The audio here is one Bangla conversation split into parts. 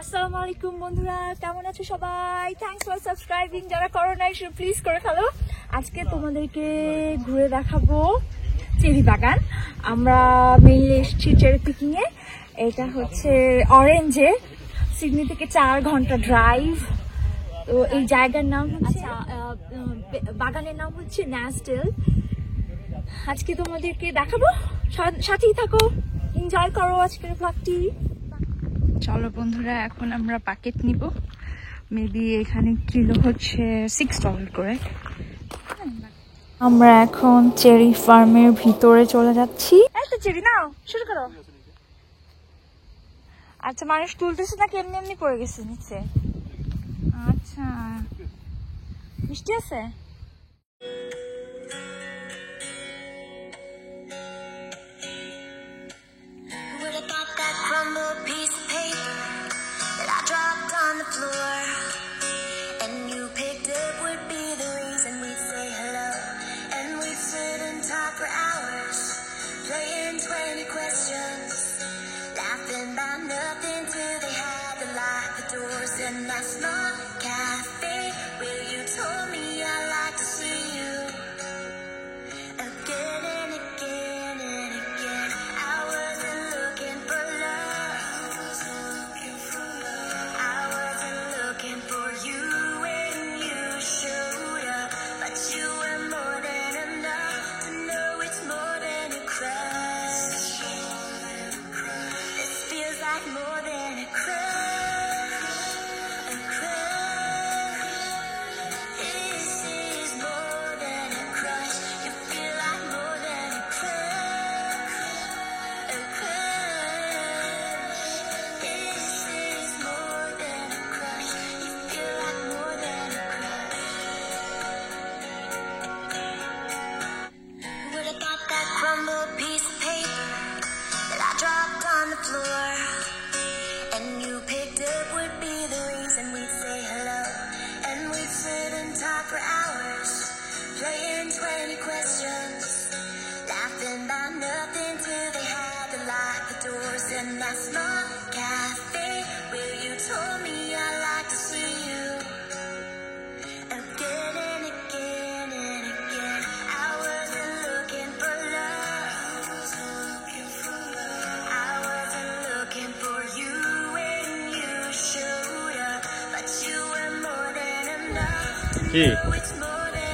আসসালামু আলাইকুম বন্ধুরা, কেমন আছো সবাই? Thanks for subscribing. যারা করো নাই প্লিজ করে ফেলো। আজকে তোমাদেরকে ঘুরে দেখাবো চেরি বাগান। আমরা মেইনলি এসেছি চেরি পিকিং এ। এটা হচ্ছে অরেঞ্জে, সিডনি থেকে 4 ঘন্টা ড্রাইভ। তো এই জায়গার নাম হচ্ছে বাগানের নাম হচ্ছে ন্যাস্টেল। আজকে তোমাদেরকে দেখাবো, সাথেই থাকো, এনজয় করো আজকের ব্লগটি। চলো বন্ধুরা, এখন আমরা প্যাকেট নিব। মেবি এখানে কিলো হচ্ছে $6 করে। আমরা এখন চেরি ফার্মের ভিতরে চলে যাচ্ছি। এই তো চেরি নাও, শুরু করো। আচ্ছা, মানুষ তুলতেছে নাকি এমনি এমনি পড়ে গেছে নিচে? আচ্ছা, মিষ্টি আছে।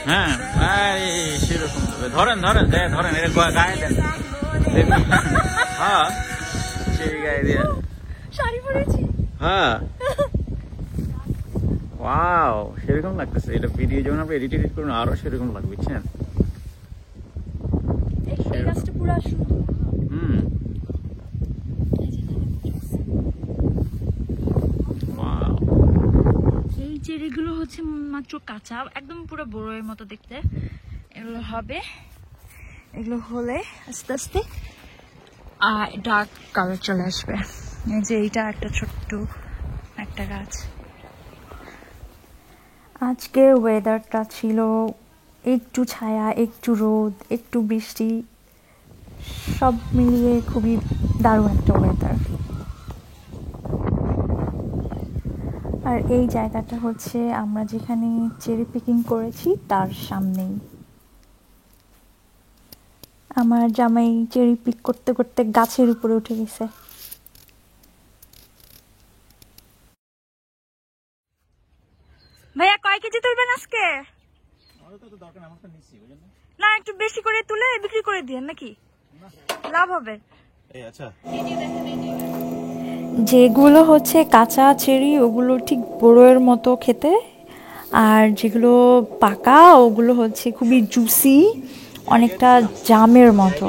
হ্যাঁ, সেরকম ধরেন ধরেন ধরেন, এটা গায়ে দেন। হ্যাঁ, সেই গায়ে দিয়ে শাড়ি পরেছি। হ্যাঁ, ওয়াও, সেরকম লাগতেছে। এটা ভিডিও যখন আপনি এডিট করুন আরো সেরকম লাগবে, বুঝছেন? এই গাছটা পুরো সুন্দর। এই চেরিগুলো হচ্ছে মাত্র কাঁচা, একদম পুরো বড়ের মতো দেখতে। এগুলো হবে, এগুলো হলে আস্তে আস্তে ডার্ক কালার চলে আসবে। এই যে এইটা একটা ছোট্ট একটা গাছ। আজকের ওয়েদারটা ছিল একটু ছায়া, একটু রোদ, একটু বৃষ্টি, সব মিলিয়ে খুবই দারুণ একটা ওয়েদার। আর এই জায়গাটা হচ্ছে আমরা যেখানে চেরি পিকিং করেছি তার সামনেই। আমার জামাই চেরি পিক করতে করতে গাছের উপরে উঠে গেছে। ভাইয়া কয় কেজি তুলবেন আজকে? না, একটু বেশি করে তুলে বিক্রি করে দিয়ে নাকি লাভ হবে? যেগুলো হচ্ছে কাঁচা চেরি ওগুলো ঠিক বড়ের মতো খেতে, আর যেগুলো পাকা ওগুলো হচ্ছে খুবই জুসি, অনেকটা জামের মতো।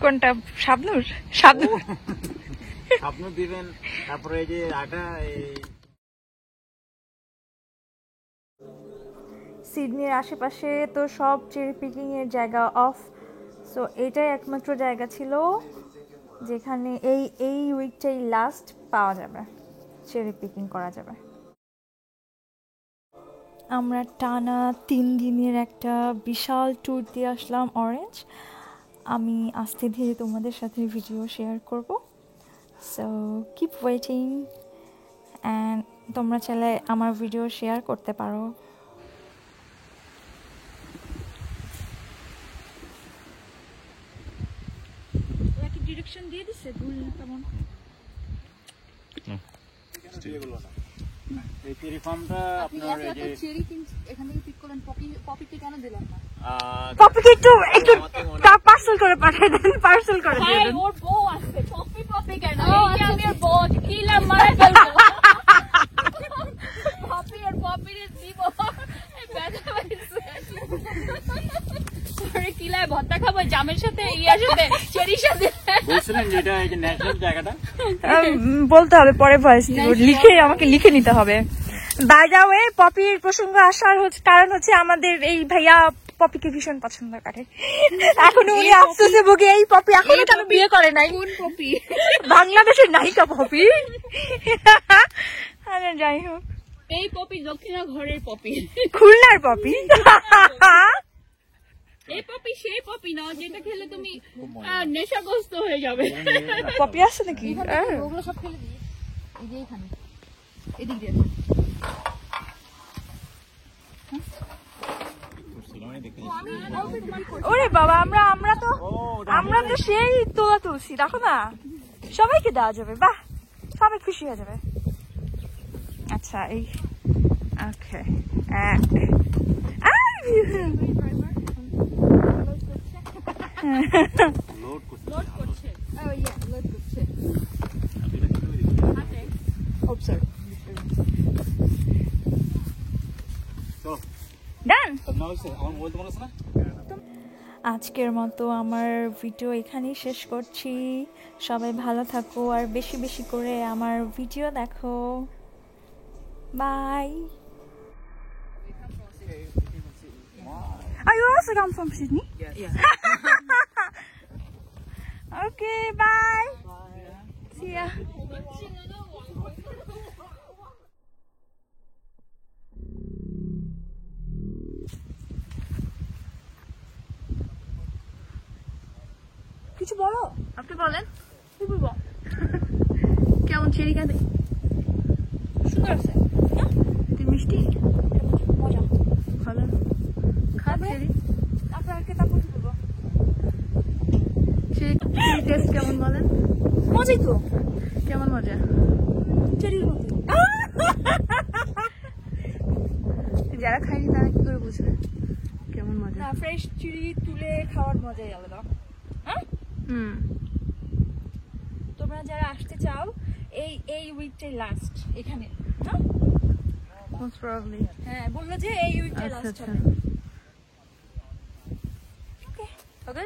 কোনটা? শাবনুর? শাবনুর শাবনুর দিবেন। তারপরে এই যে আটা, সিডনির আশেপাশে তো সব চেরি পিকিং এর জায়গা অফ, সো এটাই একমাত্র জায়গা ছিল যেখানে এই উইকটাই লাস্ট পাওয়া যাবে, চেরি পিকিং করা যাবে। আমরা টানা 3 দিনের একটা বিশাল ট্যুর দিয়ে আসলাম অরেঞ্জ। আমি আস্তে ধীরে তোমাদের সাথে ভিডিও শেয়ার করব। সো কিপ ওয়েটিং অ্যান্ড তোমরা চাইলে আমার ভিডিও শেয়ার করতে পারো। ডিরেকশন দিয়ে দিছে ভুল কেমন এই চেরি ফার্মটা আপনার এই যে চেরি এখান থেকে পিক করলেন, পপিকে কেন দিলেন না? পপিকে একটু পার্সেল করে পাঠিয়ে দেন, পার্সেল করে দিয়ে দেন। ওর বউ আছে, পপি কেন? এই আমি ওর বউ কিলাম মারা ফেলবো। পপির দিব ব্যথা পাইছে। পরে কিলায় ভর্তা খাবো জামের সাথে, ইয়ার সাথে, চেরির সাথে। বলছিলেন যে এটা এই যে ন্যাচারাল জায়গাটা বলতে হবে পরে ভয়েস লিখে আমাকে লিখে নিতে হবে। বাই দ্য ওয়ে পপির প্রসঙ্গ আসার কারণ হচ্ছে আমাদের এই ভাইয়া পপিকে ভীষণ পছন্দ করে। এখনো উনি আফসোসে ভুগে এই পপি এখনো কেন বিয়ে করে নাই। কোন পপি? বাংলাদেশের নায়িকা পপি। আরে যাই হোক, এই পপি দক্ষিণা ঘরের পপি। খুলনার পপি। এই পপি সেই পপি না যেটা খেলে তুমি নেশাগ্রস্ত হয়ে যাবে। পপি আছে নাকি? ওগুলো সব ফেলে দিই এই যে এখানে, এদিক দিয়ে। ওরে বাবা, আমরা তো সেই তোলা তুলছি, দেখো না, সবাইকে দেওয়া যাবে। বাহ, সবাই খুশি হয়ে যাবে। আচ্ছা এই ওকে লোড করছে। ও ইয়া, লোড করছে। ডান। না আজকের মতো আমার ভিডিও এখানেই শেষ করছি। সবাই ভালো থাকো আর বেশি বেশি করে আমার ভিডিও দেখো। By. Are you also come from Sydney? Yeah. Okay, bye. See ya. কিছু বলো, আপনি বলেন। কি বলবো? কেমন চেরি কাঁদে? সুন্দর আছে, তুই মিষ্টি মজা। ভালো খা চেরি। তারপর কি বলবো? চেরি টেস্ট কেমন বলেন? মজাই তো, কেমন মজা? চেরির মতো। যারা খায়নি তারা কি করে বুঝবে কেমন মজা? না, ফ্রেশ চিড়ি তুলে খাওয়ার মজাই আলাদা। তোমরা যারা আসতে চাও এই উইকটাই লাস্ট এখানে। Most probably. হ্যাঁ, বললো যে এই উইকটাই আচ্ছা লাস্ট আচ্ছা। হবে। ওকে, ওকে।